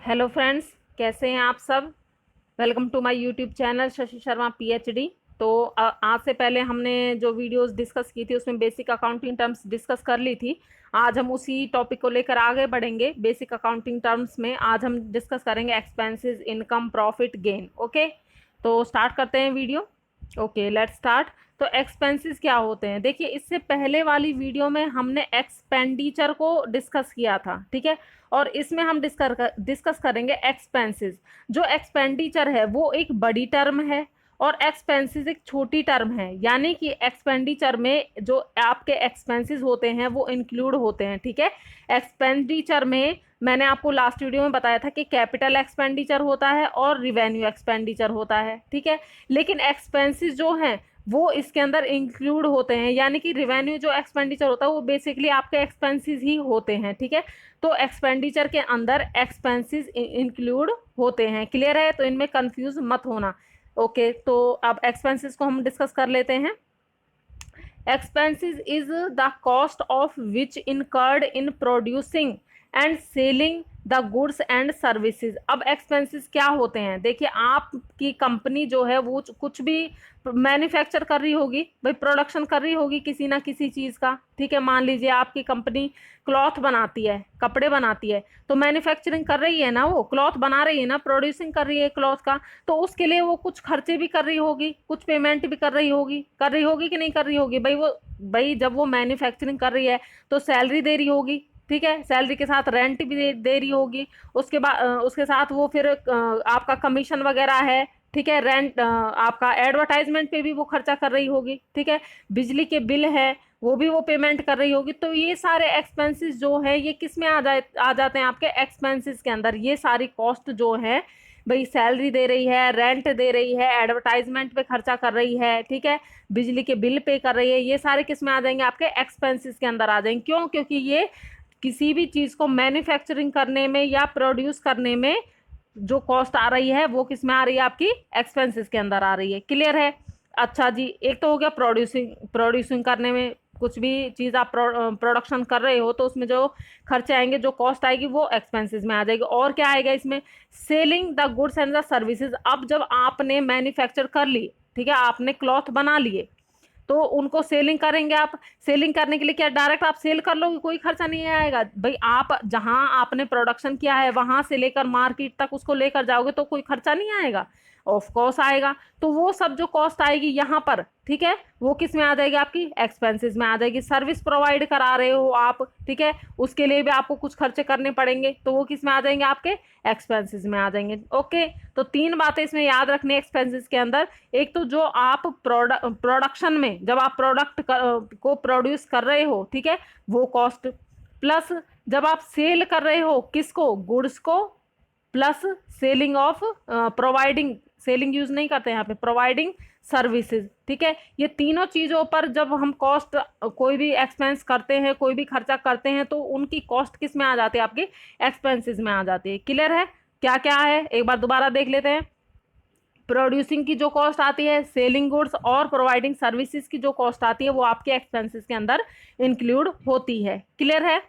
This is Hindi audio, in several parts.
हेलो फ्रेंड्स, कैसे हैं आप सब। Welcome to my YouTube channel Shashi Sharma PhD. तो आज से पहले हमने जो वीडियोस डिस्कस की थी उसमें बेसिक अकाउंटिंग टर्म्स डिस्कस कर ली थी। आज हम उसी टॉपिक को लेकर आगे बढ़ेंगे। बेसिक अकाउंटिंग टर्म्स में आज हम डिस्कस करेंगे expenses, income, profit, gain. Okay, तो स्टार्ट करते हैं वीडियो। Okay, let's start. तो एक्सपेंसेस क्या होते हैं, देखिए इससे पहले वाली वीडियो में हमने एक्सपेंडिचर को डिस्कस किया था, ठीक है। और इसमें हम डिस्कस करेंगे एक्सपेंसेस। जो एक्सपेंडिचर है वो एक बड़ी टर्म है और एक्सपेंसेस एक छोटी टर्म है। यानी कि एक्सपेंडिचर में जो आपके एक्सपेंसेस होते हैं वो इंक्लूड होते हैं, ठीक है। एक्सपेंडिचर में मैंने आपको लास्ट वीडियो में बताया था कि कैपिटल एक्सपेंडिचर होता है और रिवेन्यू एक्सपेंडिचर होता है, ठीक है। लेकिन एक्सपेंसेस जो हैं वो इसके अंदर इंक्लूड होते हैं, यानी कि रिवेन्यू जो एक्सपेंडिचर होता है वो बेसिकली आपके एक्सपेंसेस ही होते हैं, ठीक है। तो एक्सपेंडिचर के अंदर एक्सपेंसेस इंक्लूड होते हैं। क्लियर है, तो इनमें कंफ्यूज मत होना। ओके, तो अब एक्सपेंसेस को हम डिस्कस कर लेते हैं। Expenses is the cost of which incurred in producing and selling the goods and services. अब एक्सपेंसेस क्या होते हैं, देखिए आपकी कंपनी जो है वो कुछ भी मैन्युफैक्चर कर रही होगी, भाई प्रोडक्शन कर रही होगी किसी ना किसी चीज़ का, ठीक है। मान लीजिए आपकी कंपनी क्लॉथ बनाती है, कपड़े बनाती है, तो मैन्युफैक्चरिंग कर रही है ना, वो क्लॉथ बना रही है ना, प्रोड्यूसिंग कर रही है क्लॉथ का। तो उसके लिए वो कुछ खर्चे भी कर रही होगी, कुछ पेमेंट भी कर रही होगी कि नहीं कर रही होगी। भाई जब वो मैन्युफैक्चरिंग कर रही है तो सैलरी दे रही होगी, ठीक है। सैलरी के साथ रेंट भी दे रही होगी। उसके बाद उसके साथ वो फिर आपका कमीशन वगैरह है, ठीक है। रेंट, आपका एडवर्टाइजमेंट पे भी वो खर्चा कर रही होगी, ठीक है। बिजली के बिल है वो भी वो पेमेंट कर रही होगी। तो ये सारे एक्सपेंसेस जो है ये किस में आ जाते हैं, आपके एक्सपेंसेस के अंदर। ये सारी कॉस्ट जो है, भाई सैलरी दे रही है, रेंट दे रही है, एडवर्टाइजमेंट पे खर्चा कर रही है, ठीक है, बिजली के बिल पे कर रही है, ये सारे किस में आ जाएंगे, आपके एक्सपेंसेस के अंदर आ जाएंगे। क्यों? क्योंकि ये किसी भी चीज़ को मैन्युफैक्चरिंग करने में या प्रोड्यूस करने में जो कॉस्ट आ रही है वो किस में आ रही है, आपकी एक्सपेंसेस के अंदर आ रही है। क्लियर है। अच्छा जी, एक तो हो गया प्रोड्यूसिंग करने में, कुछ भी चीज़ आप प्रोडक्शन कर रहे हो तो उसमें जो खर्चे आएंगे, जो कॉस्ट आएगी वो एक्सपेंसेस में आ जाएगी। और क्या आएगा इसमें, selling the goods and the services. अब जब आपने मैन्युफैक्चर कर ली, ठीक है, आपने क्लॉथ बना लिए, तो उनको सेलिंग करेंगे आप। सेलिंग करने के लिए क्या डायरेक्ट आप सेल कर लोगे, कोई खर्चा नहीं आएगा। भाई आप जहां आपने प्रोडक्शन किया है वहां से लेकर मार्केट तक उसको लेकर जाओगे तो कोई खर्चा नहीं आएगा, ऑफ कोर्स आएगा। तो वो सब जो कॉस्ट आएगी यहाँ पर, ठीक है, वो किस में आ जाएगी, आपकी एक्सपेंसेस में आ जाएगी। सर्विस प्रोवाइड करा रहे हो आप, ठीक है, उसके लिए भी आपको कुछ खर्चे करने पड़ेंगे, तो वो किस में आ जाएंगे, आपके एक्सपेंसेस में आ जाएंगे। ओके, तो तीन बातें इसमें याद रखनी है एक्सपेंसेस के अंदर। एक तो जो आप प्रोडक्शन में जब आप प्रोडक्ट को प्रोड्यूस कर रहे हो, ठीक है, वो कॉस्ट, प्लस जब आप सेल कर रहे हो किसको, गुड्स को, plus selling of providing, selling use नहीं करते यहाँ पे, प्रोवाइडिंग सर्विसेज, ठीक है। ये तीनों चीज़ों पर जब हम कॉस्ट, कोई भी एक्सपेंस करते हैं, कोई भी खर्चा करते हैं, तो उनकी कॉस्ट किस में आ जाती है, आपकी एक्सपेंसेस में आ जाती है। क्लियर है, क्या क्या है एक बार दोबारा देख लेते हैं। प्रोड्यूसिंग की जो कॉस्ट आती है, सेलिंग गुड्स और प्रोवाइडिंग सर्विसेज की जो कॉस्ट आती है वो आपके एक्सपेंसेस के अंदर इंक्लूड होती है। क्लियर है।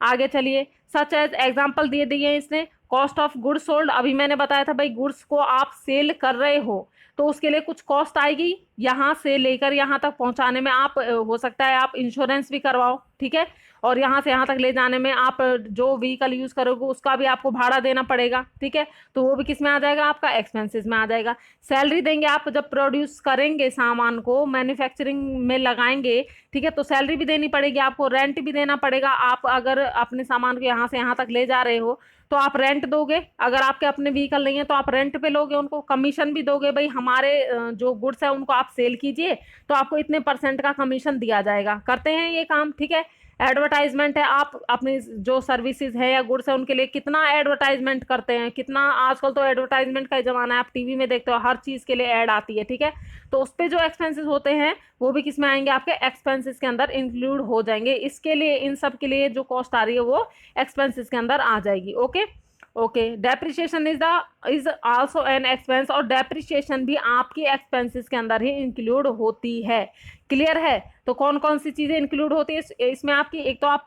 आगे चलिए, सच एज एग्जांपल दिए दिए इसने, कॉस्ट ऑफ गुड्स सोल्ड। अभी मैंने बताया था भाई गुड्स को आप सेल कर रहे हो तो उसके लिए कुछ कॉस्ट आएगी, यहाँ से लेकर यहाँ तक पहुँचाने में आप हो सकता है आप इंश्योरेंस भी करवाओ, ठीक है, और यहाँ से यहाँ तक ले जाने में आप जो व्हीकल यूज़ करोगे उसका भी आपको भाड़ा देना पड़ेगा, ठीक है। तो वो भी किस में आ जाएगा, आपका एक्सपेंसेस में आ जाएगा। सैलरी देंगे आप जब प्रोड्यूस करेंगे, सामान को मैन्युफैक्चरिंग में लगाएंगे, ठीक है, तो सैलरी भी देनी पड़ेगी आपको, रेंट भी देना पड़ेगा। आप अगर अपने सामान को यहाँ से यहाँ तक ले जा रहे हो तो आप रेंट दोगे, अगर आपके अपने व्हीकल नहीं है तो आप रेंट पे लोगे, उनको कमीशन भी दोगे, भाई हमारे जो गुड्स है उनको आप सेल कीजिए तो आपको इतने % का कमीशन दिया जाएगा। करते हैं ये काम, ठीक है। एडवर्टाइजमेंट है, आप अपनी जो सर्विसेज है या गुड्स है उनके लिए कितना एडवर्टाइजमेंट करते हैं, कितना, आजकल तो एडवर्टाइजमेंट का ही जमाना है, आप टीवी में देखते हो हर चीज़ के लिए ऐड आती है, ठीक है। तो उस पर जो एक्सपेंसेस होते हैं वो भी किस में आएंगे, आपके एक्सपेंसेस के अंदर इंक्लूड हो जाएंगे। इसके लिए इन सब के लिए जो कॉस्ट आ रही है वो एक्सपेंसेस के अंदर आ जाएगी। Okay, okay, depreciation is also an expense, और डेप्रिसिएशन भी आपकी एक्सपेंसेस के अंदर ही इंक्लूड होती है। क्लियर है? तो कौन कौन सी चीजें इंक्लूड होती है इसमें आपकी? एक तो आप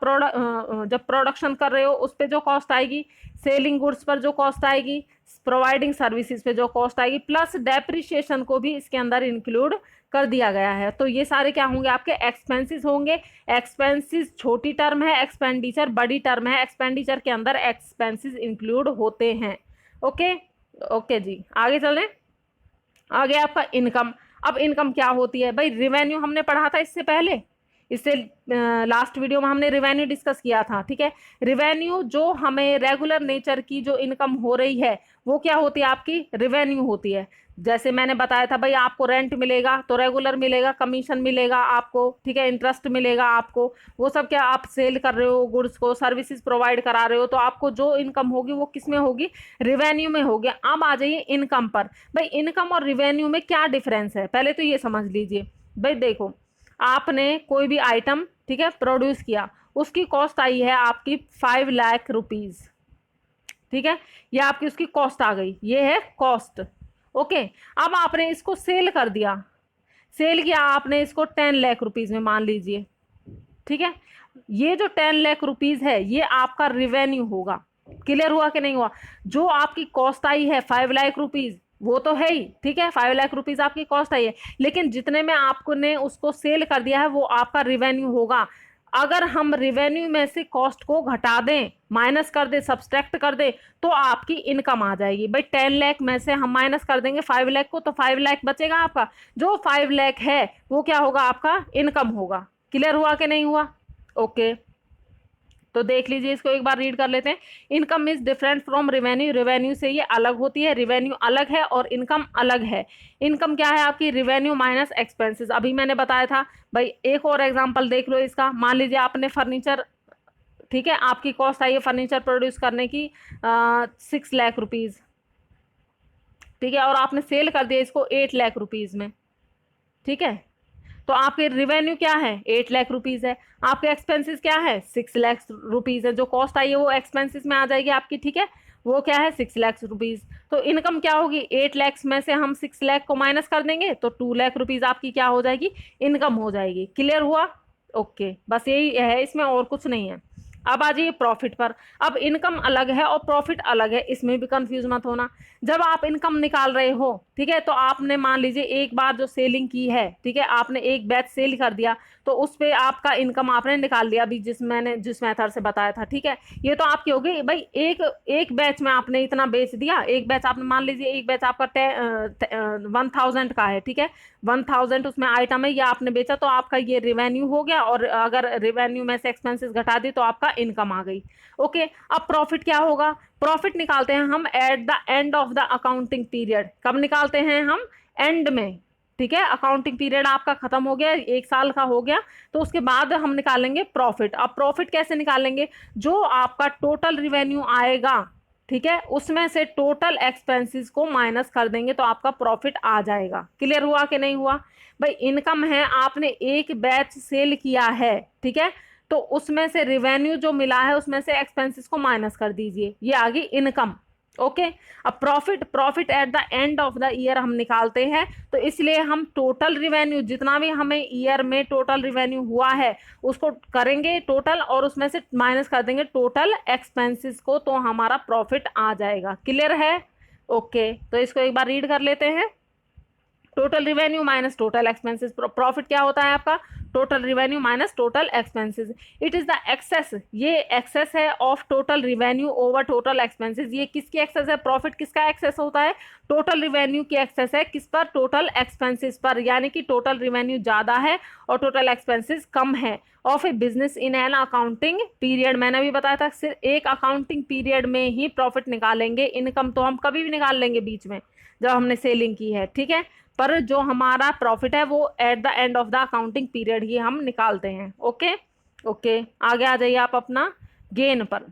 जब प्रोडक्शन कर रहे हो उस पर जो कॉस्ट आएगी, सेलिंग गुड्स पर जो कॉस्ट आएगी, प्रोवाइडिंग सर्विसेज पे जो कॉस्ट आएगी, प्लस डेप्रिसिएशन को भी इसके अंदर इंक्लूड कर दिया गया है। तो ये सारे क्या होंगे? आपके एक्सपेंसेस होंगे। एक्सपेंसेस छोटी टर्म है, एक्सपेंडिचर बड़ी टर्म है। एक्सपेंडिचर के अंदर एक्सपेंसेस इंक्लूड होते हैं। ओके ओके जी, आगे चलें। आगे आपका इनकम। अब इनकम क्या होती है भाई? रिवेन्यू हमने पढ़ा था इससे पहले, इससे लास्ट वीडियो में हमने रिवेन्यू डिस्कस किया था। ठीक है, रिवेन्यू जो हमें रेगुलर नेचर की जो इनकम हो रही है वो क्या होती है? आपकी रिवेन्यू होती है। जैसे मैंने बताया था भाई, आपको रेंट मिलेगा तो रेगुलर मिलेगा, कमीशन मिलेगा आपको, ठीक है, इंटरेस्ट मिलेगा आपको, वो सब क्या आप सेल कर रहे हो गुड्स को, सर्विसेज प्रोवाइड करा रहे हो, तो आपको जो इनकम होगी वो किस में होगी? रिवेन्यू में होगी। अब आ जाइए इनकम पर। भाई इनकम और रिवेन्यू में क्या डिफरेंस है, पहले तो ये समझ लीजिए। भाई देखो, आपने कोई भी आइटम, ठीक है, प्रोड्यूस किया, उसकी कॉस्ट आई है आपकी 5 लाख रुपीज। ठीक है, ये आपकी उसकी कॉस्ट आ गई, ये है कॉस्ट। ओके, अब आपने इसको सेल कर दिया, सेल किया आपने इसको 10 लाख रुपीज में, मान लीजिए। ठीक है, ये जो 10 लाख रुपीज है ये आपका रिवेन्यू होगा। क्लियर हुआ कि नहीं हुआ? जो आपकी कॉस्ट आई है 5 लाख रुपीज वो तो है ही, ठीक है, 5 लाख रुपीज आपकी कॉस्ट आई है, लेकिन जितने में आपको ने उसको सेल कर दिया है वो आपका रिवेन्यू होगा। अगर हम रिवेन्यू में से कॉस्ट को घटा दें, माइनस कर दे, सब्सट्रैक्ट कर दे, तो आपकी इनकम आ जाएगी। भाई 10 लाख में से हम माइनस कर देंगे 5 लाख को, तो 5 लाख बचेगा आपका। जो 5 लाख है वो क्या होगा? आपका इनकम होगा। क्लियर हुआ कि नहीं हुआ? ओके, तो देख लीजिए, इसको एक बार रीड कर लेते हैं। Income is different from revenue, revenue से ये अलग होती है, रिवेन्यू अलग है और इनकम अलग है। इनकम क्या है आपकी? Revenue minus expenses. अभी मैंने बताया था भाई, एक और एग्जांपल देख लो इसका। मान लीजिए आपने फर्नीचर, ठीक है, आपकी कॉस्ट आई है फर्नीचर प्रोड्यूस करने की 6 लाख रुपीज, ठीक है, और आपने सेल कर दिया इसको 8 लाख रुपीज में। ठीक है, तो आपके रिवेन्यू क्या है? 8 लाख रुपीज है। आपके एक्सपेंसेस क्या है? 6 लाख रुपीज है। जो कॉस्ट आई है वो एक्सपेंसेस में आ जाएगी आपकी, ठीक है, वो क्या है? 6 लाख रुपीज। तो इनकम क्या होगी? 8 लाख में से हम 6 लाख को माइनस कर देंगे तो 2 लाख रुपीज आपकी क्या हो जाएगी? इनकम हो जाएगी। क्लियर हुआ? ओके, बस यही है, इसमें और कुछ नहीं है। अब आ जाइए प्रॉफिट पर। अब इनकम अलग है और प्रॉफिट अलग है, इसमें भी कंफ्यूज मत होना। जब आप इनकम निकाल रहे हो, ठीक है, तो आपने मान लीजिए एक बार जो सेलिंग की है, ठीक है, आपने एक बैच सेल कर दिया, तो उस पे आपका इनकम आपने निकाल लिया अभी जिस मेथड से बताया था। ठीक है, ये तो आपकी हो गई भाई, एक एक बैच में आपने इतना बेच दिया। एक बैच आपने, मान लीजिए एक बैच आपका 1000 का है, ठीक है, 1000 उसमें आइटम है, ये आपने बेचा, तो आपका ये रिवेन्यू हो गया, और अगर रिवेन्यू में से एक्सपेंसेस घटा दी तो आपका इनकम आ गई। ओके, अब प्रॉफिट क्या होगा? प्रॉफिट निकालते हैं हम eight the end of the accounting period. कब निकालते हैं हम? एंड में। ठीक है, अकाउंटिंग पीरियड आपका खत्म हो गया, 1 साल का हो गया, तो उसके बाद हम निकालेंगे प्रॉफिट। अब प्रॉफिट कैसे निकालेंगे? जो आपका टोटल रिवेन्यू आएगा, ठीक है, उसमें से टोटल एक्सपेंसेस को माइनस कर देंगे तो आपका प्रॉफिट आ जाएगा। क्लियर हुआ कि नहीं हुआ? भाई इनकम है, आपने एक बैच सेल किया है, ठीक है, तो उसमें से रिवेन्यू जो मिला है उसमें से एक्सपेंसेस को माइनस कर दीजिए, ये आ गई इनकम। ओके, अब profit eight the end of the year हम निकालते हैं, तो इसलिए हम टोटल रिवेन्यू, जितना भी हमें ईयर में टोटल रिवेन्यू हुआ है उसको करेंगे टोटल, और उसमें से माइनस कर देंगे टोटल एक्सपेंसेस को, तो हमारा प्रॉफिट आ जाएगा। क्लियर है? ओके, तो इसको एक बार रीड कर लेते हैं। Total revenue minus total expenses. Profit क्या होता है आपका? Total revenue minus total expenses. It is the excess, ये एक्सेस है of total revenue over total expenses. ये किसकी एक्सेस है? प्रॉफिट किसका एक्सेस होता है? टोटल रिवेन्यू की एक्सेस है, किस पर? टोटल एक्सपेंसेस पर, यानी कि टोटल रिवेन्यू ज्यादा है और टोटल एक्सपेंसेस कम है of A business in an accounting period. मैंने अभी बताया था सिर्फ एक अकाउंटिंग पीरियड में ही प्रॉफिट निकालेंगे। इनकम तो हम कभी भी निकाल लेंगे बीच में जब हमने सेलिंग की है, ठीक है, पर जो हमारा प्रॉफिट है वो at the end of the accounting period ही हम निकालते हैं। ओके ओके, आगे आ जाइए आप अपना गेन पर।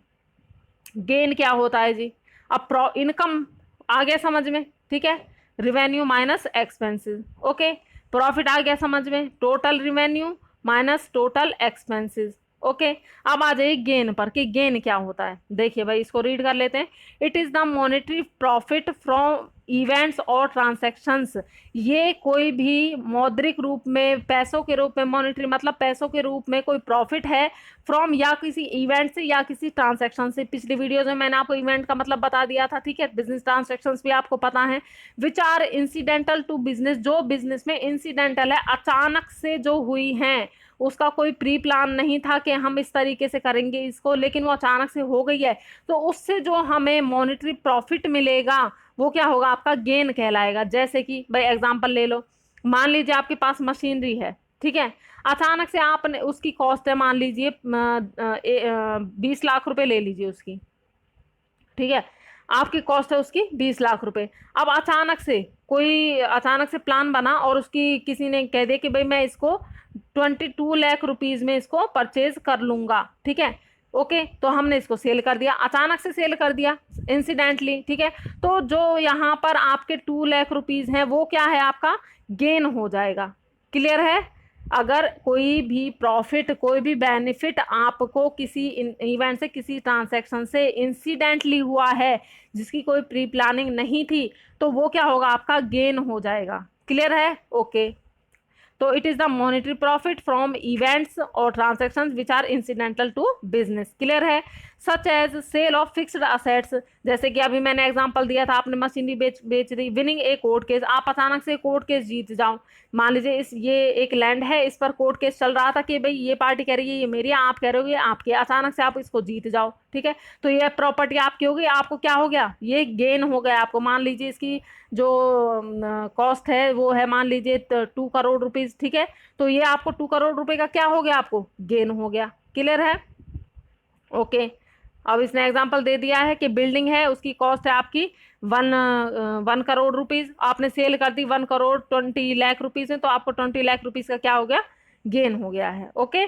गेन क्या होता है जी? अब इनकम आ गया समझ में, ठीक है, revenue minus expenses. Okay, profit आ गया समझ में, total revenue minus total expenses. Okay. अब आ जाइए गेन पर कि गेन क्या होता है। देखिए भाई इसको रीड कर लेते हैं। It is the monetary profit from events और ट्रांजैक्शंस। ये कोई भी मौद्रिक रूप में, पैसों के रूप में, मॉनेटरी मतलब पैसों के रूप में कोई प्रॉफिट है फ्रॉम या किसी इवेंट से या किसी ट्रांजैक्शन से। पिछली वीडियोज में मैंने आपको इवेंट का मतलब बता दिया था, ठीक है। बिजनेस ट्रांजैक्शंस भी आपको पता है। Which are incidental to business, जो बिजनेस में इंसिडेंटल है, अचानक से जो हुई हैं, उसका कोई प्री प्लान नहीं था कि हम इस तरीके से करेंगे इसको, लेकिन वो अचानक से हो गई है, तो उससे जो हमें मॉनेटरी प्रॉफिट मिलेगा वो क्या होगा, आपका गेन कहलाएगा। जैसे कि भाई एग्जांपल ले लो, मान लीजिए आपके पास मशीनरी है, ठीक है। अचानक से आपने, उसकी कॉस्ट है मान लीजिए 20 लाख रुपए ले लीजिए उसकी, ठीक है। आपकी कॉस्ट है उसकी 20 लाख रुपए। अब अचानक से प्लान बना और उसकी किसी ने कह दिया कि भाई मैं इसको 22 लाख रुपीज में इसको परचेज कर लूंगा, ठीक है। ओके, तो हमने इसको सेल कर दिया, अचानक से सेल कर दिया इंसिडेंटली, ठीक है। तो जो यहाँ पर आपके 2 लाख रुपीज हैं वो क्या है, आपका गेन हो जाएगा। क्लियर है। अगर कोई भी प्रॉफिट, कोई भी बेनिफिट आपको किसी इवेंट से, किसी ट्रांजैक्शन से इंसिडेंटली हुआ है, जिसकी कोई प्री प्लानिंग नहीं थी, तो वो क्या होगा, आपका गेन हो जाएगा। क्लियर है। ओके। तो it is the monetary profit from events और transactions which are incidental to business. Clear है। Such as sale of fixed assets, जैसे कि अभी मैंने एग्जांपल दिया था, आपने मशीनरी बेच दी। विनिंग ए कोर्ट केस, आप अचानक से कोर्ट केस जीत जाओ। मान लीजिए ये एक लैंड है, इस पर कोर्ट केस चल रहा था कि भाई ये पार्टी कह रही है ये मेरी है, आप कह रहे हो ये आपकी, अचानक से आप इसको जीत जाओ, ठीक है। तो ये प्रॉपर्टी आपकी हो गई, आपको क्या हो गया, ये गेन हो गया आपको। मान लीजिए इसकी जो कॉस्ट है वो है मान लीजिए 2 करोड़ रुपीज, ठीक है। तो ये आपको 2 करोड़ रुपए का क्या हो गया, आपको गेन हो गया। क्लियर है। ओके। अब इसने एग्जांपल दे दिया है कि बिल्डिंग है, उसकी कॉस्ट है आपकी 1 करोड़ रुपीज, आपने सेल कर दी 1 करोड़ 20 लाख रुपीज में, तो आपको 20 लाख रुपीज का क्या हो गया, गेन हो गया है। ओके।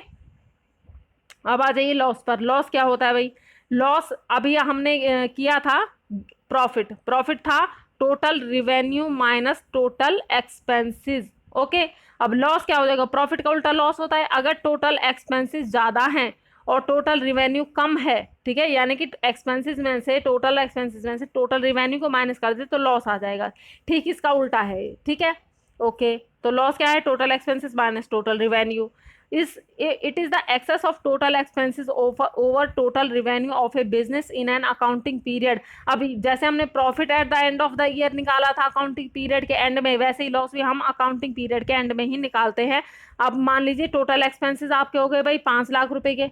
अब आ जाइए लॉस पर। लॉस क्या होता है भाई, लॉस अभी हमने किया था प्रॉफिट। प्रॉफिट था total revenue minus total expenses. Okay. अब लॉस क्या हो जाएगा, प्रॉफिट का उल्टा लॉस होता है। अगर टोटल एक्सपेंसेस ज्यादा हैं और टोटल रिवेन्यू कम है, ठीक है, यानी कि एक्सपेंसेस में से, टोटल एक्सपेंसेस में से टोटल रिवेन्यू को माइनस कर दे तो लॉस आ जाएगा। ठीक इसका उल्टा है, ठीक है। ओके। तो लॉस क्या है, total expenses minus total revenue. It is the excess of total expenses over total revenue of a business in an accounting period। अभी जैसे हमने profit eight the end of the year निकाला था अकाउंटिंग पीरियड के एंड में, वैसे ही लॉस भी हम अकाउंटिंग पीरियड के एंड में ही निकालते हैं। अब मान लीजिए टोटल एक्सपेंसेस आपके हो गए भाई 5 लाख रुपए के,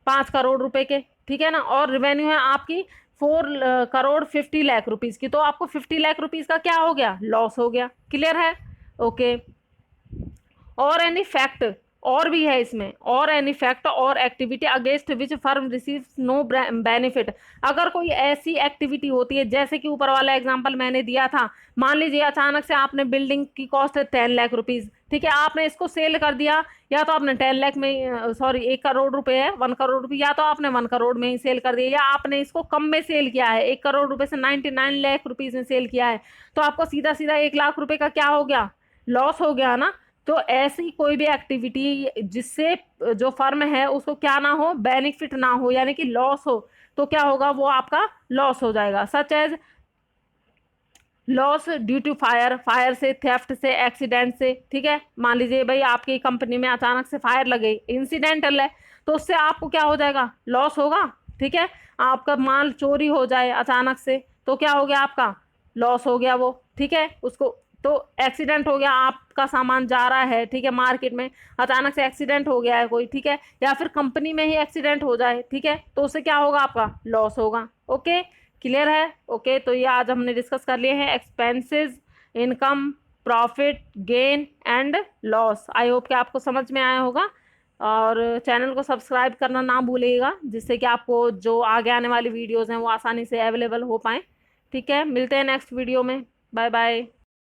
5 करोड़ रुपए के, ठीक है ना, और रिवेन्यू है आपकी 4 करोड़ 50 लाख रुपीज की, तो आपको 50 लाख रुपीज का क्या हो गया, लॉस हो गया। क्लियर है। ओके। और एनी फैक्ट, और भी है इसमें, और any fact or activity against which firm receives no benefit. अगर कोई ऐसी एक्टिविटी होती है, जैसे कि ऊपर वाला एग्जांपल मैंने दिया था, मान लीजिए अचानक से आपने बिल्डिंग की कॉस्ट है 10 लाख रुपीज, ठीक है, आपने इसको सेल कर दिया, या तो आपने 10 लाख में, सॉरी 1 करोड़ रुपए है, 1 करोड़ रुपए, या तो आपने 1 करोड़ में ही सेल कर दिया, या आपने इसको कम में सेल किया है, 1 करोड़ रुपए से 99 लाख रुपीज में सेल किया है, तो आपको सीधा सीधा 1 लाख रुपए का क्या हो गया, लॉस हो गया ना। तो ऐसी कोई भी एक्टिविटी जिससे जो फर्म है उसको क्या ना हो, बेनिफिट ना हो, यानी कि लॉस हो, तो क्या होगा, वो आपका लॉस हो जाएगा। Such as loss due to fire, fire से, थेफ्ट से, एक्सीडेंट से, ठीक है। मान लीजिए भाई आपकी कंपनी में अचानक से फायर लगे, इंसिडेंटल है, तो उससे आपको क्या हो जाएगा, लॉस होगा, ठीक है। आपका माल चोरी हो जाए अचानक से, तो क्या हो गया, आपका लॉस हो गया वो, ठीक है। उसको तो एक्सीडेंट हो गया, आपका सामान जा रहा है, ठीक है, मार्केट में अचानक से एक्सीडेंट हो गया है कोई, ठीक है, या फिर कंपनी में ही एक्सीडेंट हो जाए, ठीक है, तो उससे क्या होगा, आपका लॉस होगा। ओके। क्लियर है। ओके। तो ये आज हमने डिस्कस कर लिए हैं expenses, income, profit, gain and loss. I hope कि आपको समझ में आया होगा, और चैनल को सब्सक्राइब करना ना भूलिएगा, जिससे कि आपको जो आगे आने वाली वीडियोज़ हैं वो आसानी से अवेलेबल हो पाएँ। ठीक है, मिलते हैं नेक्स्ट वीडियो में। Bye bye.